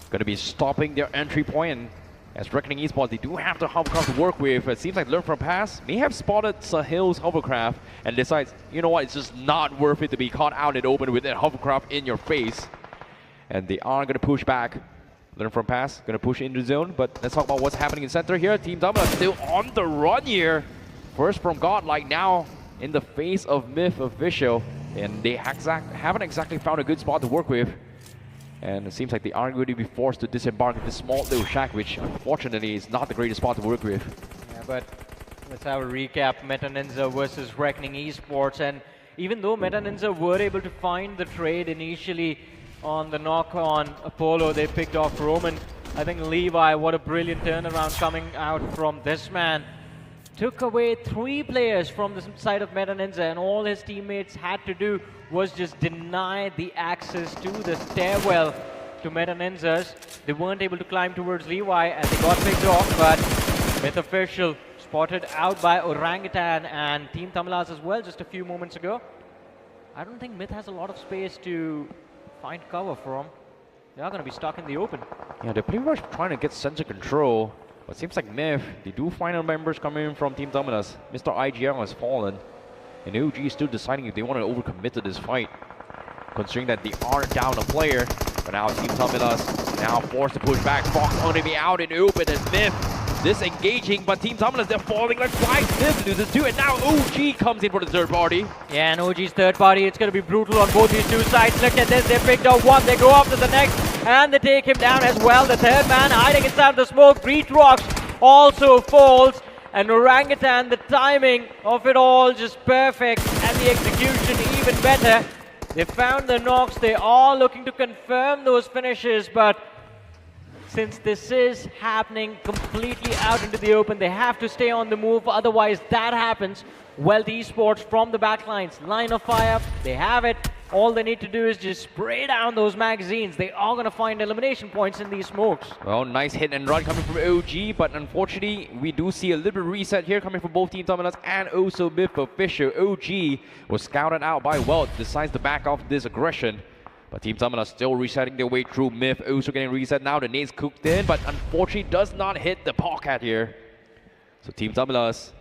going to be stopping their entry point. As Reckoning Esports, they do have the hovercraft to work with. It seems like Learn From Past may have spotted Sahil's hovercraft and decides, you know what, it's just not worth it to be caught out and open with that hovercraft in your face. And they are going to push back. Learn From Past, going to push into the zone. But let's talk about what's happening in center here. Team Dumba still on the run here. First from Godlike, now in the face of Myth Official. And they haven't exactly found a good spot to work with. And it seems like they are going to be forced to disembark in this small little shack, which unfortunately is not the greatest spot to work with. Yeah, but let's have a recap. Meta Ninja versus Reckoning Esports. And even though Meta Ninja were able to find the trade initially on the knock on Apollo, they picked off Roman. I think Levi, what a brilliant turnaround coming out from this man. Took away 3 players from the side of Meta Ninja, and all his teammates had to do was just deny the access to the stairwell to Meta Ninjas. They weren't able to climb towards Levi and they got picked off, but Myth Official spotted out by Orangutan and Team Tamilas as well just a few moments ago. I don't think Myth has a lot of space to find cover from. They are going to be stuck in the open. Yeah, they're pretty much trying to get center control. But it seems like Myth, they do find members coming in from Team Dominus. Mr. IGL has fallen. And OG is still deciding if they want to overcommit to this fight. Considering that they are down a player. But now Team Dominus now forced to push back. Fox going to be out in the open, and Myth disengaging. But Team Dominus, they're falling like flies. Myth loses 2, and now OG comes in for the third party. Yeah, and OG's third party, it's going to be brutal on both these two sides. Look at this, they picked up one, they go after the next. And they take him down as well. The third man hiding inside the smoke. Breach Rocks also falls. And Orangutan, the timing of it all just perfect. And the execution even better. They found the knocks. They are looking to confirm those finishes. But since this is happening completely out into the open, they have to stay on the move. Otherwise, that happens. Welt Esports from the backlines. Line of fire. They have it. All they need to do is just spray down those magazines. They are going to find elimination points in these smokes. Well, nice hit and run coming from OG, but unfortunately, we do see a little bit of reset here coming from both Team Dominus and also Myth Official. OG was scouted out by Welt, decides to back off this aggression. But Team Dominus still resetting their way through. Myth also getting reset now. The nades cooked in, but unfortunately does not hit the pocket here. So Team Dominus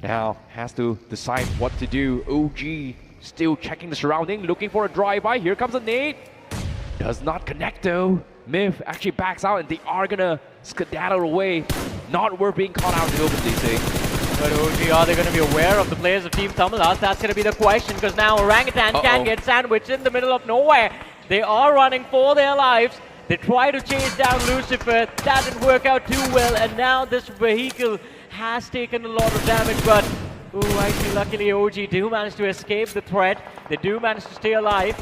now has to decide what to do. OG still checking the surrounding, looking for a drive-by. Here comes a nade. Does not connect though. Myth actually backs out and they are gonna skedaddle away. Not worth being caught out in the open, they say. But OG, are they going to be aware of the players of Team Tamilas? That's going to be the question, because now Orangutan can get sandwiched in the middle of nowhere. They are running for their lives. They try to chase down Lucifer. That didn't work out too well, and now this vehicle has taken a lot of damage, but ooh, I see luckily OG do manage to escape the threat. They do manage to stay alive.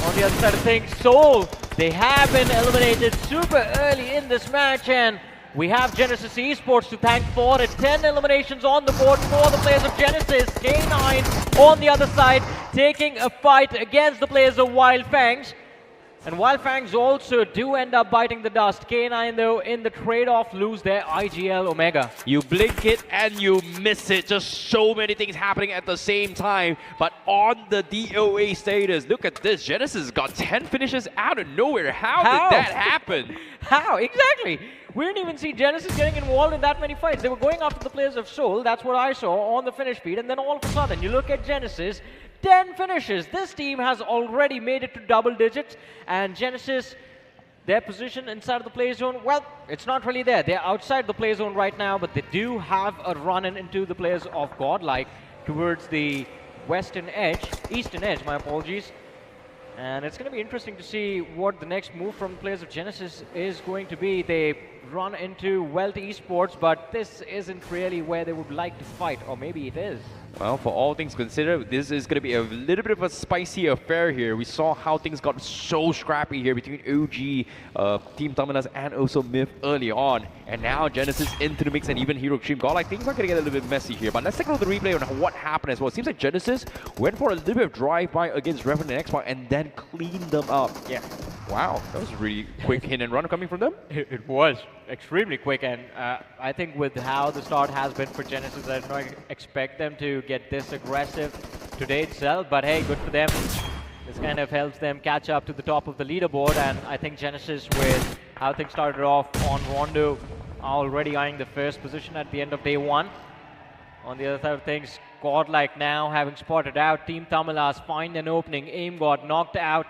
On the other side of things, Soul, they have been eliminated super early in this match, and we have Genesis Esports to thank for it. 10 eliminations on the board for the players of Genesis. K9 on the other side, taking a fight against the players of Wild Fangs. And Wild Fangs also do end up biting the dust. K9 though, in the trade-off, lose their IGL Omega. You blink it and you miss it. Just so many things happening at the same time. But on the DOA status, look at this. Genesis got 10 finishes out of nowhere. How did that happen? How? Exactly. We didn't even see Genesis getting involved in that many fights. They were going after the players of Soul. That's what I saw on the finish feed. And then all of a sudden, you look at Genesis, 10 finishes. This team has already made it to double digits. And Genesis, their position inside of the play zone, well, it's not really there. They're outside the play zone right now, but they do have a run-in into the players of Godlike towards the eastern edge, my apologies. And it's going to be interesting to see what the next move from the players of Genesis is going to be. They run into Welt Esports, but this isn't really where they would like to fight, or maybe it is. Well, for all things considered, this is going to be a little bit of a spicy affair here. We saw how things got so scrappy here between OG, Team Dominus, and also Myth early on. And now Genesis into the mix, and even Hero Extreme Godlike. Things are going to get a little bit messy here. But let's take a look at the replay on what happened as well. It seems like Genesis went for a little bit of drive-by against Revenant and Xbox and then cleaned them up. Yeah. Wow, that was a really quick hit and run coming from them. It was extremely quick, and I think with how the start has been for Genesis, I don't expect them to get this aggressive today itself, but hey, good for them. This kind of helps them catch up to the top of the leaderboard, and I think Genesis, with how things started off on Rondo, are already eyeing the first position at the end of day one. On the other side of things, Godlike now having spotted out Team Tamilas find an opening. Aim got knocked out.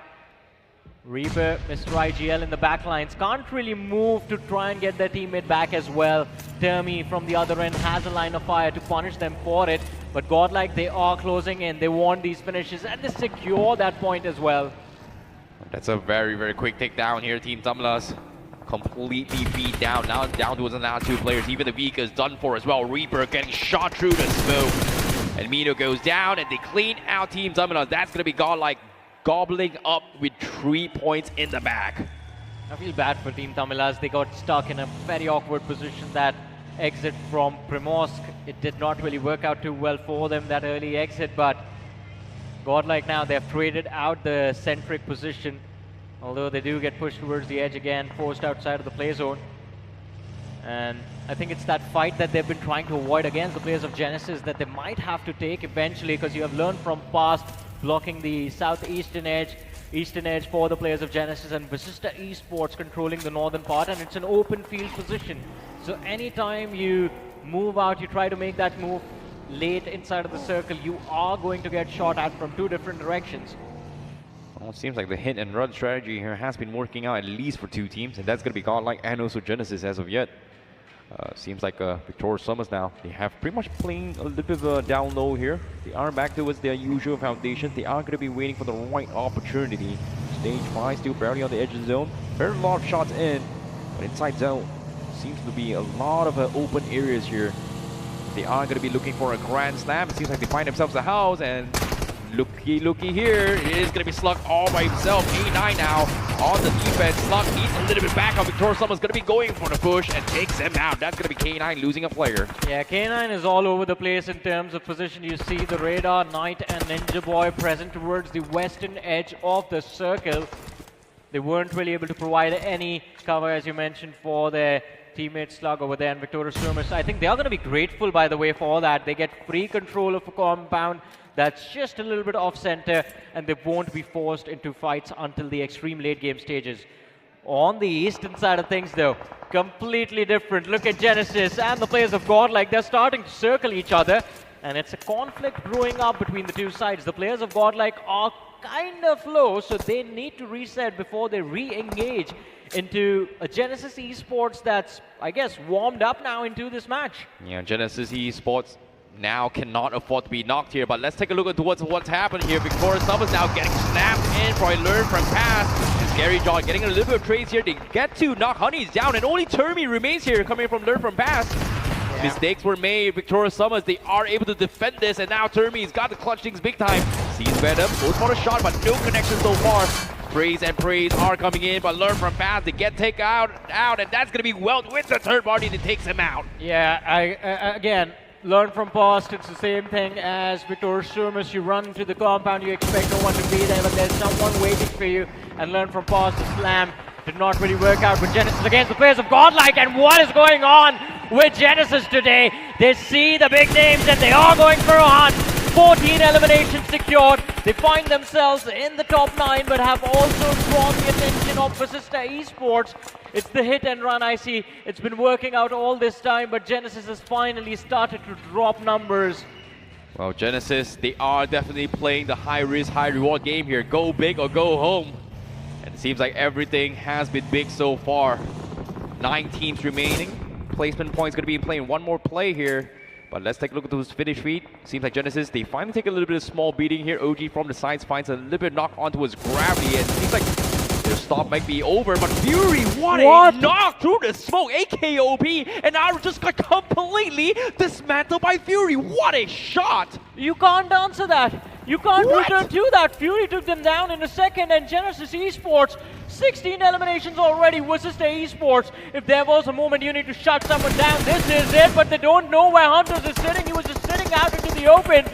Reaper, Mr. IGL in the backlines can't really move to try and get their teammate back as well. Termi from the other end has a line of fire to punish them for it, but Godlike, they are closing in. They want these finishes and they secure that point as well. That's a very, very quick takedown here. Team Tamilas completely beat down. Now down to now 2 players. Even the Vika is done for as well. Reaper getting shot through the smoke. And Mino goes down and they clean out Team Tamilas. That's going to be Godlike gobbling up with 3 points in the back. I feel bad for Team Tamilas. They got stuck in a very awkward position. That exit from Primorsk, it did not really work out too well for them, that early exit, but Godlike now, they've traded out the centric position, although they do get pushed towards the edge again, forced outside of the play zone. And I think it's that fight that they've been trying to avoid against the players of Genesis that they might have to take eventually, because you have learned from past blocking the southeastern edge for the players of Genesis, and Vasista Esports controlling the northern part, and it's an open field position. So anytime you move out, you try to make that move late inside of the circle, you are going to get shot at from 2 different directions. Well, it seems like the hit and run strategy here has been working out, at least for 2 teams, and that's going to be Godlike and also Genesis as of yet. Seems like Victoria Summers now, they have pretty much playing a little bit of down low here. They are back towards their usual foundation. They are going to be waiting for the right opportunity. Stage 5 still barely on the edge of the zone. Very lot of shots in, but inside zone seems to be a lot of open areas here. They are going to be looking for a grand slam. It seems like they find themselves a house, and looky here, it is going to be Slug all by himself. A9 now on the defense. Slug needs a little bit back up. Victoria Summers going to be going for the push and takes him out. That's going to be K9 losing a player. Yeah, K9 is all over the place in terms of position. You see the Radar, Knight and Ninja Boy present towards the western edge of the circle. They weren't really able to provide any cover, as you mentioned, for their teammate Slug over there and Victoria Summers. I think they are going to be grateful, by the way, for that. They get free control of a compound that's just a little bit off center, and they won't be forced into fights until the extreme late game stages. On the eastern side of things though, completely different. Look at Genesis and the players of Godlike. They're starting to circle each other, and it's a conflict brewing up between the 2 sides. The players of Godlike are kind of low, so they need to reset before they re-engage into a Genesis Esports that's, I guess, warmed up now into this match. Yeah, Genesis Esports now cannot afford to be knocked here, but let's take a look at what's happened here. Victoria Summers now getting snapped in for a learn from pass. And Scary John getting a little bit of trades here. They get to knock Honeys down, and only Termi remains here coming from learn from pass. Yeah. Mistakes were made. Victoria Summers, they are able to defend this, and now Termi's got the clutch things big time. Sees Venom, goes for a shot, but no connection so far. Praise and praise are coming in, but learn from pass. They get taken out, and that's going to be Welt with the third party that takes him out. Yeah, again, learn from past, it's the same thing as Victoria Summers. You run to the compound, you expect no one to be there, but there's someone waiting for you. And learn from past, the slam did not really work out with Genesis against the players of Godlike. And what is going on with Genesis today? They see the big names and they are going for a hunt. 14 eliminations secured. They find themselves in the top 9, but have also drawn the attention of Vasista Esports. It's the hit and run, I see. It's been working out all this time, but Genesis has finally started to drop numbers. Well, Genesis, they are definitely playing the high risk, high reward game here. Go big or go home. And it seems like everything has been big so far. 9 teams remaining. Placement points going to be playing one more play here. But let's take a look at those finish feet. Seems like Genesis, they finally take a little bit of small beating here. OG from the sides finds a little bit knock onto his gravity, and it seems like their stop might be over. But Fury, what a knock through the smoke, AKOP, and now just got completely dismantled by Fury. What a shot! You can't answer that. You can't return to that. Fury took them down in a second, and Genesis Esports, 16 eliminations already versus the Esports. If there was a moment you need to shut someone down, this is it, but they don't know where Hunters is sitting. He was just sitting out into the open.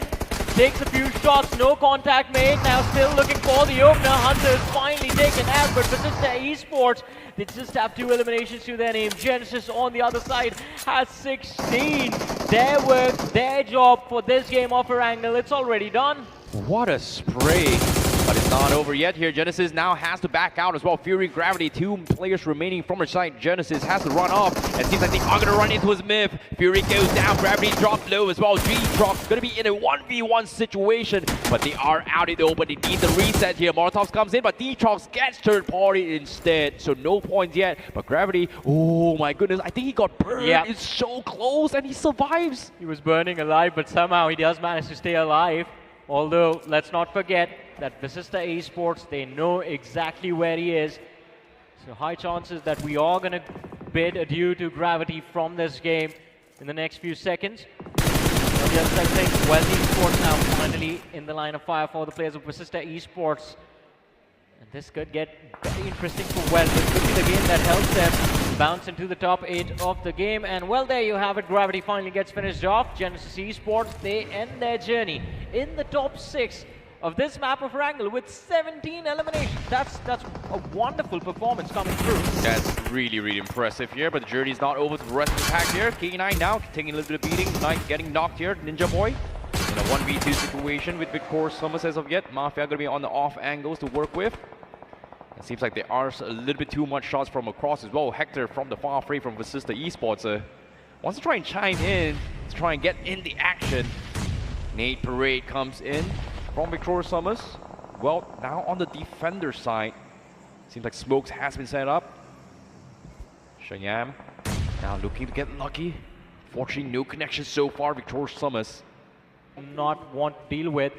Takes a few shots, no contact made. Now still looking for the opener. Hunters finally taken out, but versus the Esports, they just have 2 eliminations to their name. Genesis on the other side has 16. Their work, their job for this game of Erangel, it's already done. What a spray. But it's not over yet here. Genesis now has to back out as well. Fury, Gravity, 2 players remaining from her side. Genesis has to run off. It seems like they are going to run into his myth. Fury goes down. Gravity drops low as well. G drops. Going to be in a 1v1 situation. But they are out it though. But they need the reset here. Molotovs comes in. But D-Trox gets third party instead. So no points yet. But Gravity, oh my goodness. I think he got burned. Yeah. It's so close. And he survives. He was burning alive, but somehow he does manage to stay alive. Although, let's not forget that Vasista Esports, they know exactly where he is. So high chances that we are going to bid adieu to Gravity from this game in the next few seconds. On the other side of things, Wealth Esports now finally in the line of fire for the players of Vasista Esports. And this could get very interesting for Wealth. This could be the game that helps them bounce into the top 8 of the game. And well, there you have it. Gravity finally gets finished off. Genesis Esports, they end their journey in the top 6 of this map of Wrangle with 17 eliminations. That's a wonderful performance coming through. That's really, really impressive here, but the journey's not over to the rest of the pack here. K9 now taking a little bit of beating. Knight getting knocked here. Ninja Boy in a 1v2 situation with Victor Summers as of yet. Mafia going to be on the off angles to work with. It seems like there are a little bit too much shots from across as well. Hector from the far free from Vasista Esports wants to try and chime in to try and get in the action. Nate Parade comes in from Victor Summers. Well, now on the defender side, seems like smokes has been set up. Shayam now looking to get lucky. Fortunately, no connection so far. Victor Summers Not want to deal with.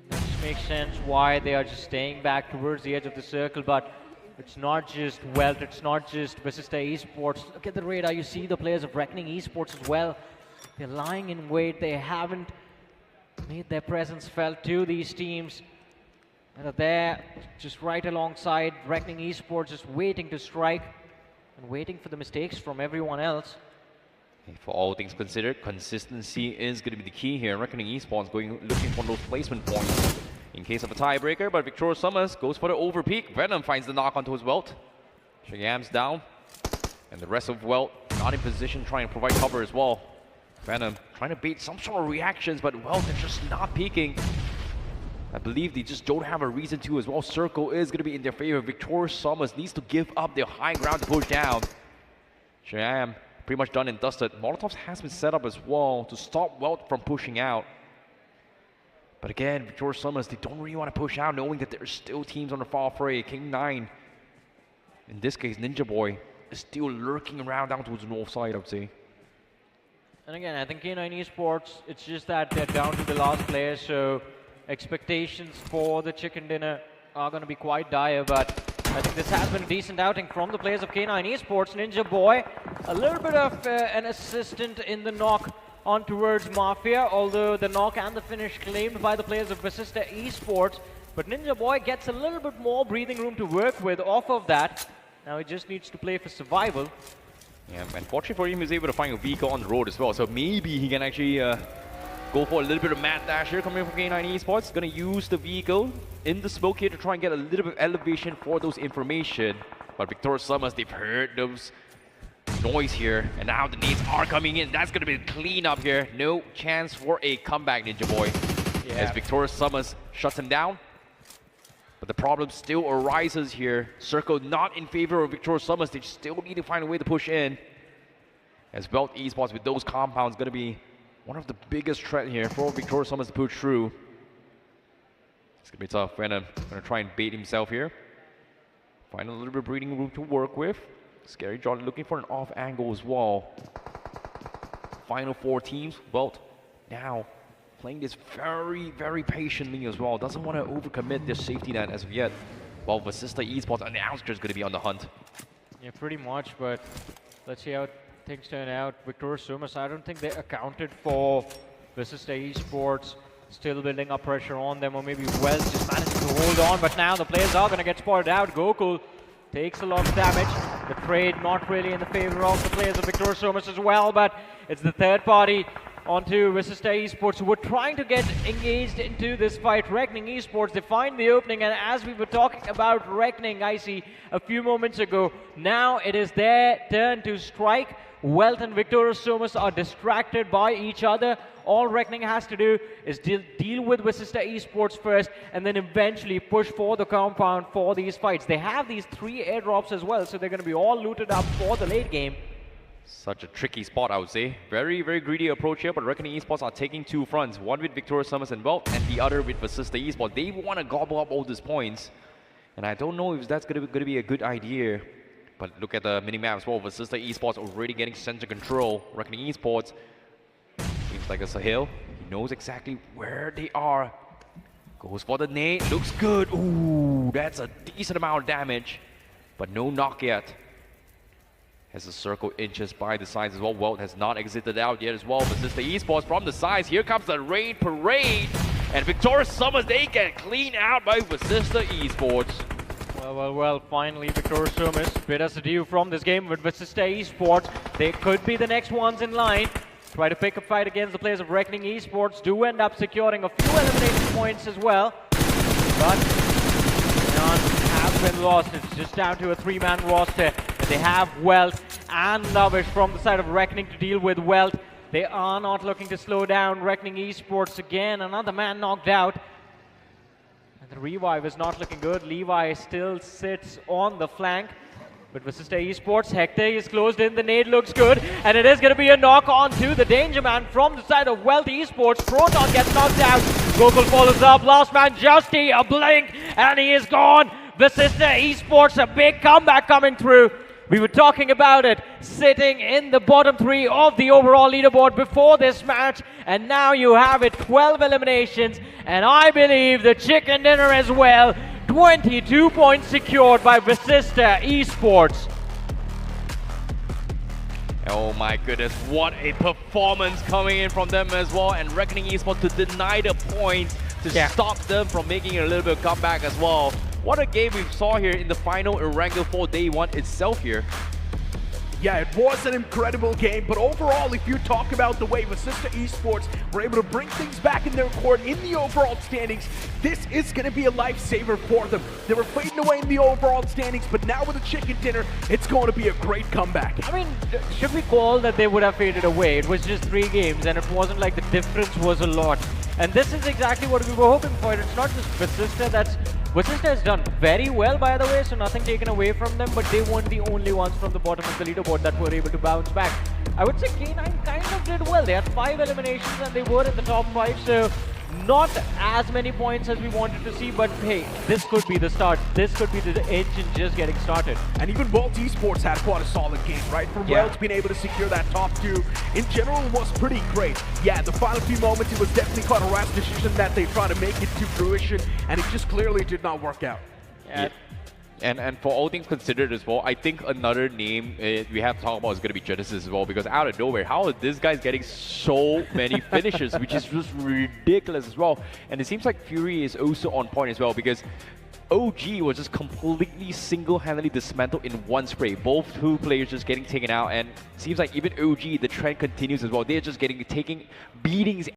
This makes sense why they are just staying back towards the edge of the circle, but it's not just Wealth, it's not just Vasista Esports. Look at the radar, you see the players of Reckoning Esports as well. They're lying in wait, they haven't made their presence felt to these teams that are there just right alongside Reckoning Esports, just waiting to strike and waiting for the mistakes from everyone else. For all things considered, consistency is going to be the key here. Reckoning Esports looking for those placement points in case of a tiebreaker, but Victor Summers goes for the overpeak. Venom finds the knock onto his Welt. Shayam's down, and the rest of Welt not in position trying to provide cover as well. Venom trying to bait some sort of reactions, but Welt is just not peeking. I believe they just don't have a reason to as well. Circle is going to be in their favor. Victor Summers needs to give up their high ground to push down. Shayam pretty much done and dusted. Molotovs has been set up as well to stop Welt from pushing out. But again, Victor Summers, they don't really want to push out knowing that there's still teams on the far fray. King 9, in this case Ninja Boy, is still lurking around down towards the north side, I would say. And again, I think K9 Esports, it's just that they're down to the last player, so expectations for the chicken dinner are going to be quite dire, but I think this has been a decent outing from the players of K9 Esports. Ninja Boy, a little bit of an assistant in the knock on towards Mafia, although the knock and the finish claimed by the players of Vasista Esports. But Ninja Boy gets a little bit more breathing room to work with off of that. Now he just needs to play for survival. Yeah, unfortunately for him, he's able to find a vehicle on the road as well, so maybe he can actually go for a little bit of mad dash here coming from K9 Esports. Gonna use the vehicle in the smoke here to try and get a little bit of elevation for those information. But Victor Summers, they've heard those noise here, and now the nades are coming in. That's gonna be a cleanup here. No chance for a comeback, Ninja Boy. Yeah. As Victor Summers shuts him down. But the problem still arises here. Circle not in favor of Victor Summers. They still need to find a way to push in. As Wealth Esports with those compounds gonna be one of the biggest threat here for Victor Summers to push through. It's gonna be tough. Venom gonna try and bait himself here. Find a little bit of breathing room to work with. Scary John looking for an off angle as well. Final 4 teams. Welt now playing this very, very patiently as well. Doesn't want to overcommit their safety net as of yet. While Vasista Esports on the outskirts going to be on the hunt. Yeah, pretty much, but let's see how things turn out. Victor Summers, I don't think they accounted for Vasista Esports still building up pressure on them, or maybe Wells just managed to hold on, but now the players are going to get spotted out. Gokul takes a lot of damage. The trade not really in the favor of the players of Victor Summers as well, but it's the third party onto Vasista Esports who were trying to get engaged into this fight. Reckoning Esports, they find the opening, and as we were talking about Reckoning, I see a few moments ago, now it is their turn to strike. Wealth and Victorious Somas are distracted by each other. All Reckoning has to do is deal with Vasista Esports first and then eventually push for the compound for these fights. They have these 3 airdrops as well, so they're going to be all looted up for the late game. Such a tricky spot, I would say. Very, very greedy approach here, but Reckoning Esports are taking 2 fronts. One with Victorious Summers and Wealth, and the other with Vasista Esports. They want to gobble up all these points. And I don't know if that's going to be a good idea. But look at the minimap as well. Vasista Esports already getting center control. Reckoning Esports seems like a Sahil. He knows exactly where they are. Goes for the nade. Looks good. Ooh, that's a decent amount of damage. But no knock yet. Has the circle inches by the sides as well. Wealth has not exited out yet as well. Vasista Esports from the sides. Here comes the raid parade. And Victorious Summers, they get cleaned out by Vasista Esports. Well, finally Victorious Somas bit us adieu from this game with Vasista Esports. They could be the next ones in line. Try to pick a fight against the players of Reckoning Esports. Do end up securing a few elimination points as well. But none have been lost. It's just down to a 3-man roster. They have Wealth and Lavish from the side of Reckoning to deal with Wealth. They are not looking to slow down Reckoning Esports again. Another man knocked out. And the revive is not looking good. Levi still sits on the flank. But Vasista Esports, Hector is closed in. The nade looks good. And it is going to be a knock on to the Danger Man from the side of Wealth Esports. Proton gets knocked out. Gokul follows up. Last man, Justy, a blink. And he is gone. Vasista Esports, a big comeback coming through. We were talking about it, sitting in the bottom 3 of the overall leaderboard before this match, and now you have it, 12 eliminations, and I believe the chicken dinner as well. 22 points secured by Vasista Esports. Oh my goodness, what a performance coming in from them as well, and Reckoning Esports to deny the points to stop them from making a little bit of comeback as well. What a game we saw here in the final in Wrangle 4 Day 1 itself here. Yeah, it was an incredible game, but overall, if you talk about the way Vasista Esports were able to bring things back in their court in the overall standings, this is going to be a lifesaver for them. They were fading away in the overall standings, but now with a chicken dinner, it's going to be a great comeback. I mean, should we call that they would have faded away? It was just 3 games, and it wasn't like the difference was a lot. And this is exactly what we were hoping for. It's not just Vasista Vasista has done very well, by the way, so nothing taken away from them, but they weren't the only ones from the bottom of the leaderboard that were able to bounce back. I would say K9 kind of did well. They had 5 eliminations and they were in the top 5, so not as many points as we wanted to see, but hey, this could be the start. This could be the engine just getting started. And even Wealth Esports had quite a solid game, right? From Wealth being able to secure that top 2, in general, was pretty great. Yeah, the final few moments, it was definitely quite a rash decision that they tried to make it to fruition, and it just clearly did not work out. Yeah. And for all things considered as well, I think another name we have to talk about is going to be Genesis as well, because out of nowhere, how are these guys getting so many finishes, which is just ridiculous as well. And it seems like Fury is also on point as well, because OG was just completely single-handedly dismantled in one spray. Both 2 players just getting taken out, and it seems like even OG, the trend continues as well. They're just taking beatings